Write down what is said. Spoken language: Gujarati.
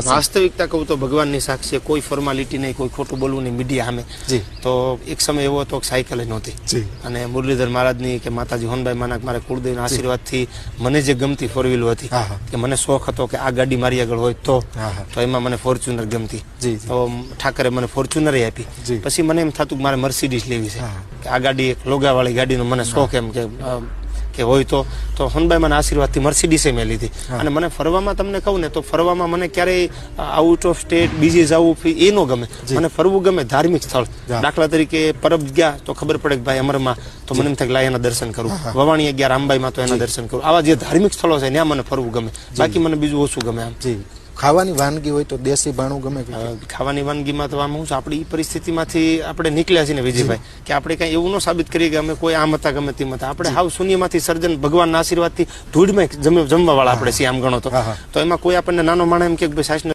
વાસ્તવિકતા કહું તો ભગવાનની સાક્ષી કોઈ ફોર્માલિટી નહીં, કોઈ ખોટું બોલવું નહીં મીડિયા સામે. તો એક સમય એવો હતો કે સાયકલ નહોતી અને મુરલીધર મહારાજની કે માતાજી હોનબાઈ માના મારા કુળદેવના આશીર્વાદથી મને જે ગમતી ફોર વ્હીલ હતી કે મને શોખ હતો કે આ ગાડી મારી આગળ હોય તો એમાં મને ફોર્ચ્યુનર ગમતી. તો ઠાકરે મને ફોર્ચ્યુનર આપી. પછી મને એમ થતું કે મારે મર્સિડીઝ લેવી છે કે આ ગાડી એક લોગાવાળી ગાડીનો મને શોખ એમ કે હોય તો હોનબાઈ માના આશીર્વાદથી મર્સિડીઝે મેં લીધી. અને મને ફરવામાં તમને કહું ને તો ફરવામાં મને ક્યારેય આઉટ ઓફ સ્ટેટ બીજે જવું એ ન ગમે. મને ફરવું ગમે ધાર્મિક સ્થળ. દાખલા તરીકે પરબ ગયા તો ખબર પડે કે ભાઈ અમરમાં તો મને એમ થાય કે લાય એના દર્શન કરું, વવાણીએ ગયા રામબાઈમાં તો એના દર્શન કરું. આવા જે ધાર્મિક સ્થળો છે ત્યાં મને ફરવું ગમે, બાકી મને બીજું ઓછું ગમે. આમ ખાવાની વાનગી હોય તો દેશી ભાણું ગમે? ખાવાની વાનગીમાં તો આમ હું આપણી આપણી પરિસ્થિતિમાંથી આપણે નીકળ્યા છીએ ને વિજયભાઈ, કે આપણે કઈ એવું ન સાબિત કરીએ કે અમે કોઈ આમ હતા ગમે તેમ હતા. આપણે હાવ શૂન્યમાંથી સર્જન ભગવાનના આશીર્વાદથી ધૂળમાં જમવા વાળા આપણે છીએ આમ ગણો તો એમાં કોઈ આપણને નાનો માણસ એમ કે ભાઈ સાસને